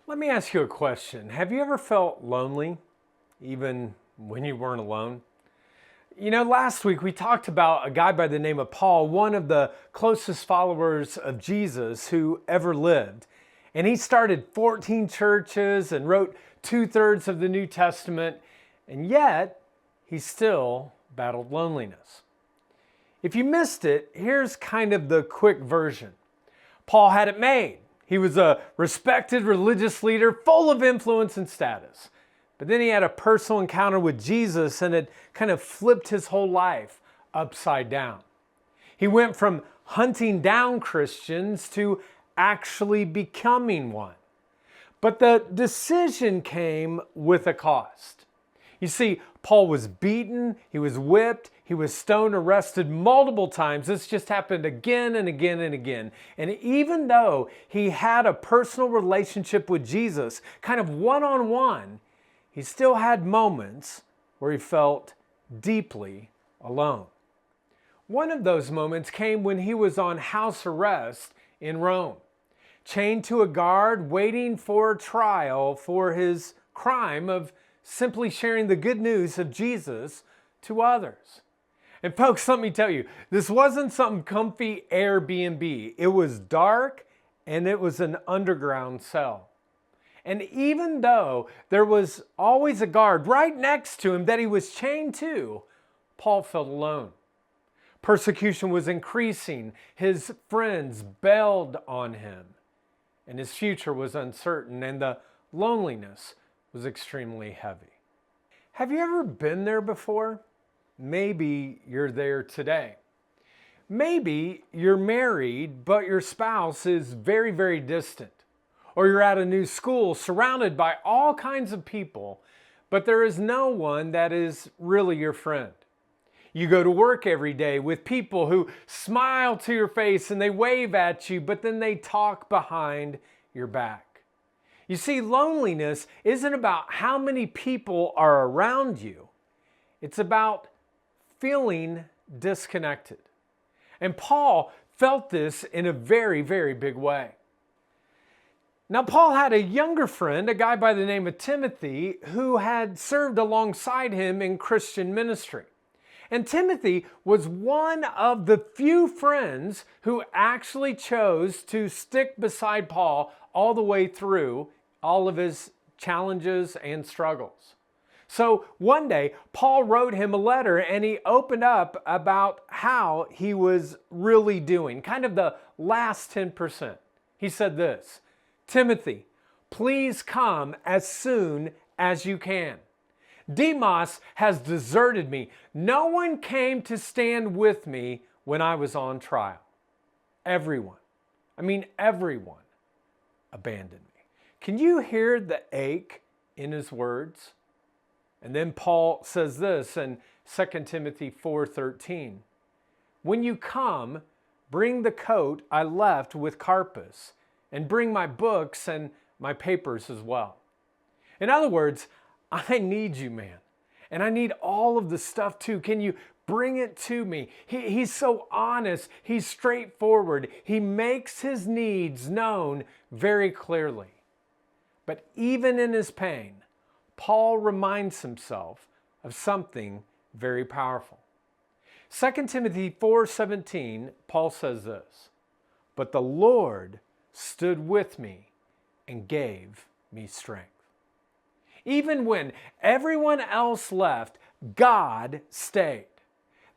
Let me ask you a question. Have you ever felt lonely, even when you weren't alone? Last week we talked about a guy by the name of Paul, one of the closest followers of Jesus who ever lived. And he started 14 churches and wrote two-thirds of the New Testament, and yet he still battled loneliness. If you missed it, here's kind of the quick version. Paul had it made. He was a respected religious leader, full of influence and status. But then he had a personal encounter with Jesus, and it kind of flipped his whole life upside down. He went from hunting down Christians to actually becoming one. But the decision came with a cost. You see, Paul was beaten, he was whipped, he was stoned, arrested multiple times. This just happened again and again and again. And even though he had a personal relationship with Jesus, kind of one-on-one, he still had moments where he felt deeply alone. One of those moments came when he was on house arrest in Rome, chained to a guard, waiting for trial for his crime of simply sharing the good news of Jesus to others. And folks, let me tell you, this wasn't some comfy Airbnb. It was dark and it was an underground cell. And even though there was always a guard right next to him that he was chained to, Paul felt alone. Persecution was increasing. His friends bailed on him. And his future was uncertain, and the loneliness was extremely heavy. Have you ever been there before? Maybe you're there today. Maybe you're married, but your spouse is very, very distant. Or you're at a new school surrounded by all kinds of people, but there is no one that is really your friend. You go to work every day with people who smile to your face and they wave at you, but then they talk behind your back. You see, loneliness isn't about how many people are around you. It's about feeling disconnected. And Paul felt this in a very, very big way. Now, Paul had a younger friend, a guy by the name of Timothy, who had served alongside him in Christian ministry. And Timothy was one of the few friends who actually chose to stick beside Paul all the way through all of his challenges and struggles. So one day, Paul wrote him a letter and he opened up about how he was really doing, kind of the last 10%. He said this, "Timothy, please come as soon as you can. Demas has deserted me. No one came to stand with me when I was on trial. Everyone abandoned me." Can you hear the ache in his words? And then Paul says this in 2 Timothy 4:13. "When you come, bring the coat I left with Carpus, and bring my books and my papers as well." In other words, I need you, man. And I need all of the stuff too. Can you bring it to me? He's so honest. He's straightforward. He makes his needs known very clearly. But even in his pain, Paul reminds himself of something very powerful. 2 Timothy 4:17, Paul says this, "But the Lord stood with me and gave me strength." Even when everyone else left, God stayed.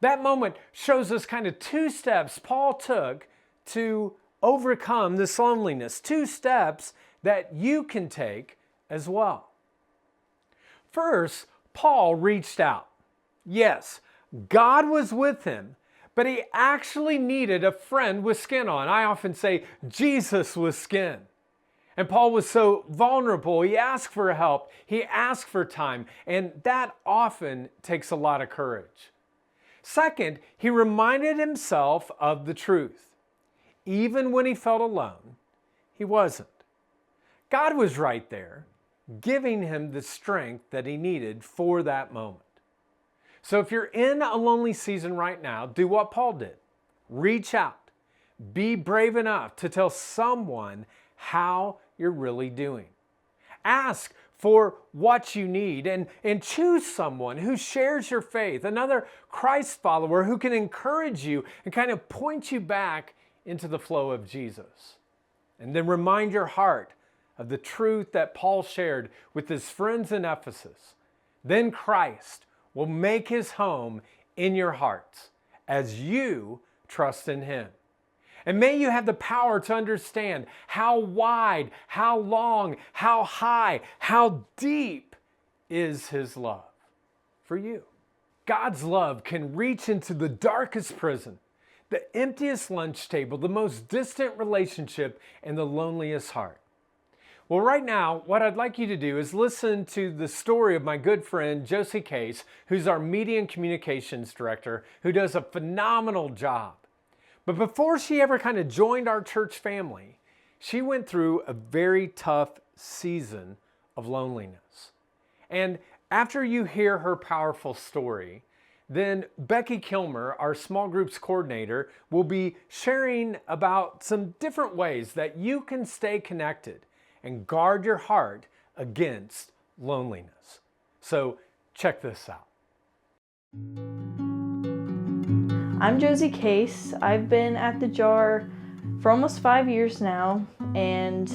That moment shows us kind of two steps Paul took to overcome this loneliness, two steps that you can take as well. First, Paul reached out. Yes, God was with him, but he actually needed a friend with skin on. I often say Jesus with skin. And Paul was so vulnerable. He asked for help. He asked for time. And that often takes a lot of courage. Second, he reminded himself of the truth. Even when he felt alone, he wasn't. God was right there, giving him the strength that he needed for that moment. So if you're in a lonely season right now, do what Paul did. Reach out. Be brave enough to tell someone how you're really doing. Ask for what you need and choose someone who shares your faith, another Christ follower who can encourage you and kind of point you back into the flow of Jesus. And then remind your heart of the truth that Paul shared with his friends in Ephesus. Then Christ will make his home in your hearts as you trust in him. And may you have the power to understand how wide, how long, how high, how deep is his love for you. God's love can reach into the darkest prison, the emptiest lunch table, the most distant relationship, and the loneliest heart. Well, right now, what I'd like you to do is listen to the story of my good friend, Josie Case, who's our media and communications director, who does a phenomenal job. But before she ever kind of joined our church family, she went through a very tough season of loneliness. And after you hear her powerful story, then Becky Kilmer, our small groups coordinator, will be sharing about some different ways that you can stay connected and guard your heart against loneliness. So check this out. I'm Josie Case. I've been at the JAR for almost 5 years now, and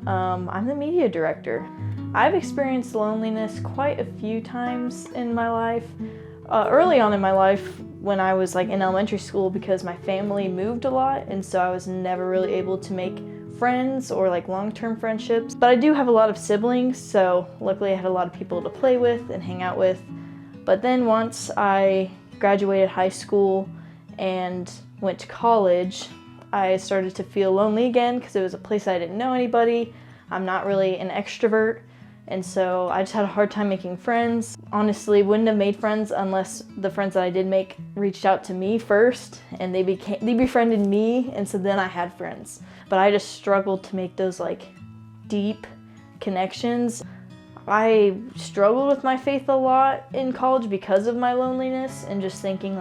I'm the media director. I've experienced loneliness quite a few times in my life. Early on in my life, when I was in elementary school, because my family moved a lot, and so I was never really able to make friends or long-term friendships. But I do have a lot of siblings, so luckily I had a lot of people to play with and hang out with. But then once I graduated high school and went to college, I started to feel lonely again because it was a place I didn't know anybody. I'm not really an extrovert, and so I just had a hard time making friends. Honestly, wouldn't have made friends unless the friends that I did make reached out to me first and they befriended me, and so then I had friends. But I just struggled to make those deep connections. I struggled with my faith a lot in college because of my loneliness and just thinking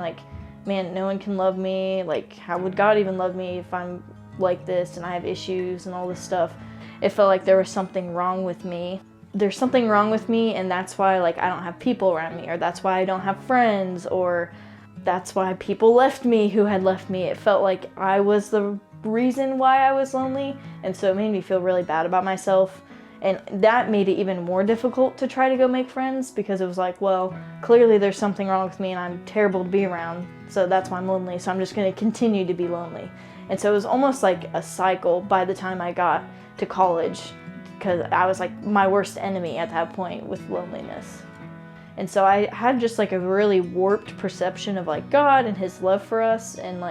man, no one can love me. How would God even love me if I'm like this and I have issues and all this stuff? It felt like there was something wrong with me. There's something wrong with me, and that's why I don't have people around me, or that's why I don't have friends, or that's why people left me who had left me. It felt like I was the reason why I was lonely, and so it made me feel really bad about myself. And that made it even more difficult to try to go make friends, because it was well, clearly there's something wrong with me and I'm terrible to be around, so that's why I'm lonely, so I'm just going to continue to be lonely. And so it was almost like a cycle by the time I got to college, because I was my worst enemy at that point with loneliness. And so I had just a really warped perception of God and his love for us, and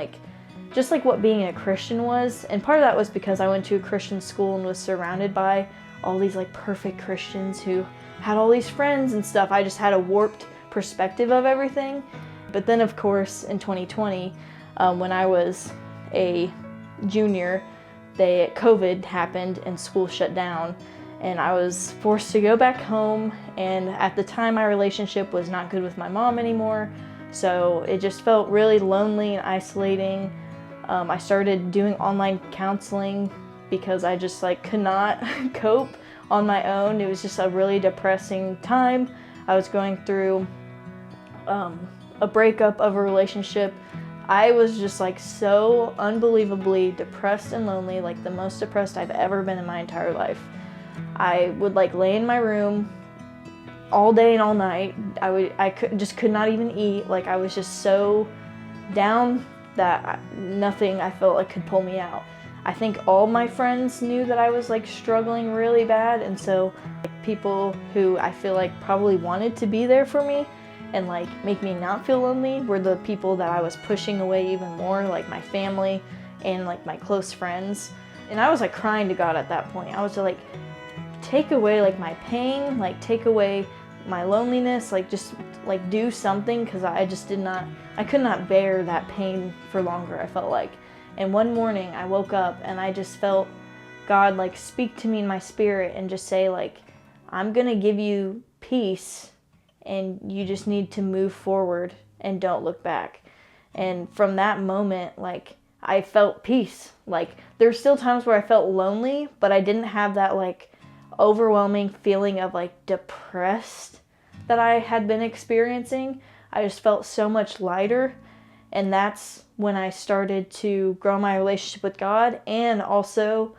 just what being a Christian was. And part of that was because I went to a Christian school and was surrounded by all these perfect Christians who had all these friends and stuff. I just had a warped perspective of everything. But then of course in 2020, when I was a junior, COVID happened and school shut down, and I was forced to go back home. And at the time my relationship was not good with my mom anymore, so it just felt really lonely and isolating. I started doing online counseling because I just could not cope on my own. It was just a really depressing time. I was going through a breakup of a relationship. I was just so unbelievably depressed and lonely, the most depressed I've ever been in my entire life. I would lay in my room all day and all night. I could not even eat. I was just so down that nothing I felt could pull me out. I think all my friends knew that I was struggling really bad, and so people who I feel probably wanted to be there for me and make me not feel lonely were the people that I was pushing away even more, my family and my close friends. And I was crying to God at that point. I was take away my pain, take away my loneliness, just do something, because I could not bear that pain for longer, I felt like. And one morning I woke up and I just felt God speak to me in my spirit and just say I'm gonna give you peace, and you just need to move forward and don't look back. And from that moment, I felt peace. There's still times where I felt lonely, but I didn't have that overwhelming feeling of like depressed that I had been experiencing. I just felt so much lighter, and that's when I started to grow my relationship with God and also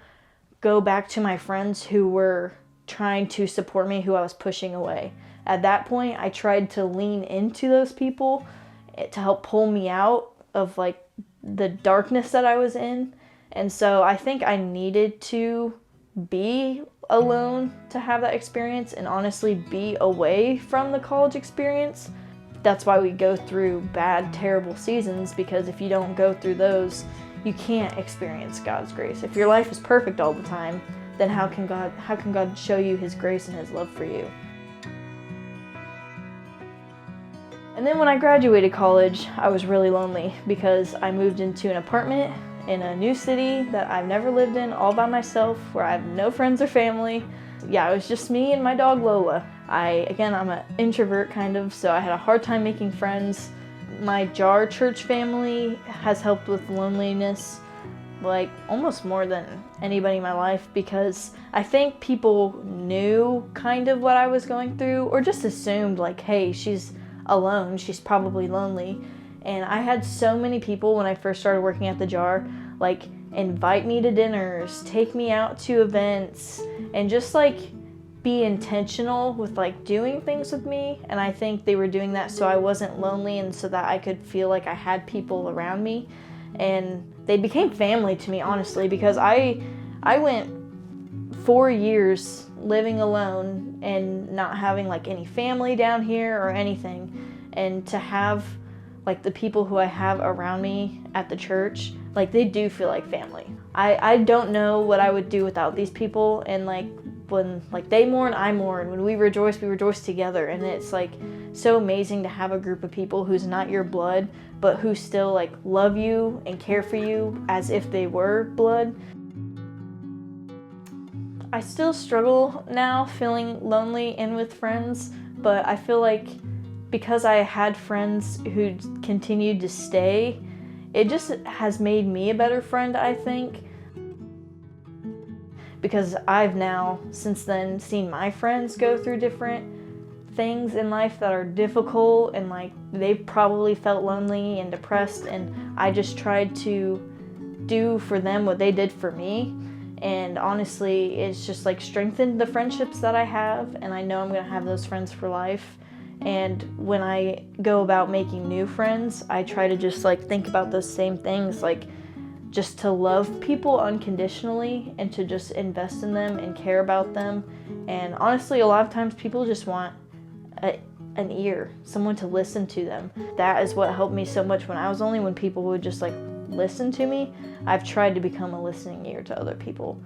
go back to my friends who were trying to support me, who I was pushing away. At that point, I tried to lean into those people to help pull me out of like the darkness that I was in. And so I think I needed to be alone to have that experience and honestly be away from the college experience. That's why we go through bad, terrible seasons, because if you don't go through those, you can't experience God's grace. If your life is perfect all the time, then how can God show you his grace and his love for you? And then when I graduated college, I was really lonely because I moved into an apartment in a new city that I've never lived in, all by myself, where I have no friends or family. Yeah, it was just me and my dog Lola. I'm an introvert kind of, so I had a hard time making friends. My JAR church family has helped with loneliness like almost more than anybody in my life, because I think people knew kind of what I was going through, or just assumed like, hey, she's alone, she's probably lonely. And I had so many people when I first started working at the JAR like invite me to dinners, take me out to events, and just like be intentional with like doing things with me. And I think they were doing that so I wasn't lonely and so that I could feel like I had people around me. And they became family to me, honestly, because I went 4 years living alone and not having like any family down here or anything. And to have like the people who I have around me at the church, like they do feel like family. I don't know what I would do without these people. And like when like they mourn, I mourn. When we rejoice together. And it's like so amazing to have a group of people who's not your blood, but who still like love you and care for you as if they were blood. I still struggle now feeling lonely and with friends, but I feel like because I had friends who continued to stay, it just has made me a better friend, I think. Because I've now, since then, seen my friends go through different things in life that are difficult, and like they probably felt lonely and depressed, and I just tried to do for them what they did for me. And honestly, it's just like strengthened the friendships that I have, and I know I'm gonna have those friends for life. And when I go about making new friends, I try to just like think about those same things, like just to love people unconditionally and to just invest in them and care about them. And honestly, a lot of times people just want an ear, someone to listen to them. That is what helped me so much when I was lonely, when people would just like listen to me. I've tried to become a listening ear to other people.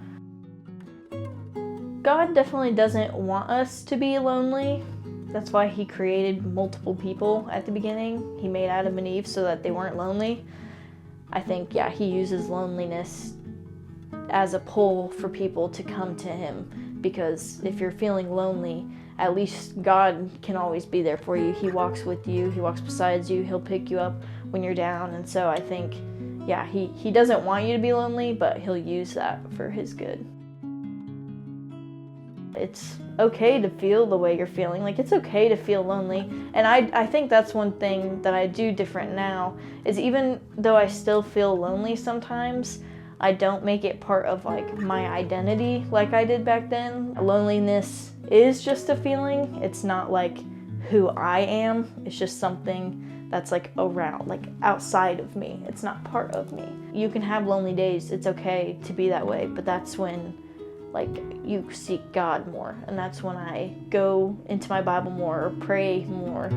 God definitely doesn't want us to be lonely. That's why he created multiple people at the beginning. He made Adam and Eve so that they weren't lonely. I think, yeah, he uses loneliness as a pull for people to come to him, because if you're feeling lonely, at least God can always be there for you. He walks with you, he walks beside you, he'll pick you up when you're down. And so I think, yeah, he doesn't want you to be lonely, but he'll use that for his good. It's okay to feel the way you're feeling. Like, it's okay to feel lonely. And I think that's one thing that I do different now, is even though I still feel lonely sometimes, I don't make it part of like my identity like I did back then. Loneliness is just a feeling. It's not like who I am. It's just something that's like around, like outside of me. It's not part of me. You can have lonely days. It's okay to be that way, but that's when like you seek God more, and that's when I go into my Bible more or pray more.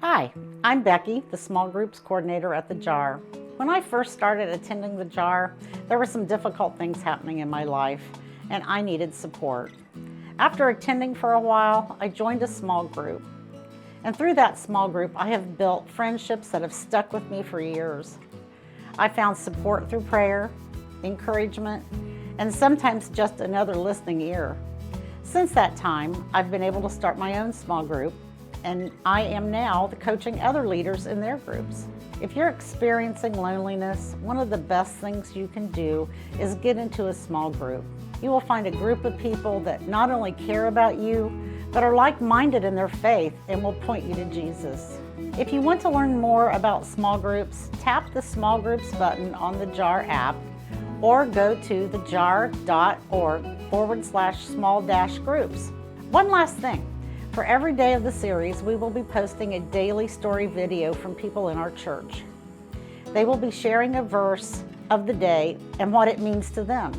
Hi, I'm Becky, the small groups coordinator at the JAR. When I first started attending the JAR, there were some difficult things happening in my life, and I needed support. After attending for a while, I joined a small group. And through that small group, I have built friendships that have stuck with me for years. I found support through prayer, encouragement, and sometimes just another listening ear. Since that time, I've been able to start my own small group, and I am now coaching other leaders in their groups. If you're experiencing loneliness, one of the best things you can do is get into a small group. You will find a group of people that not only care about you, but are like-minded in their faith and will point you to Jesus. If you want to learn more about small groups, tap the Small Groups button on the JAR app or go to thejar.org/small-groups. One last thing. For every day of the series, we will be posting a daily story video from people in our church. They will be sharing a verse of the day and what it means to them.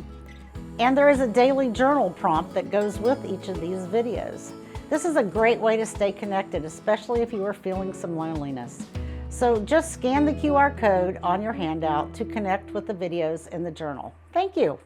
And there is a daily journal prompt that goes with each of these videos. This is a great way to stay connected, especially if you are feeling some loneliness. So just scan the QR code on your handout to connect with the videos in the journal. Thank you.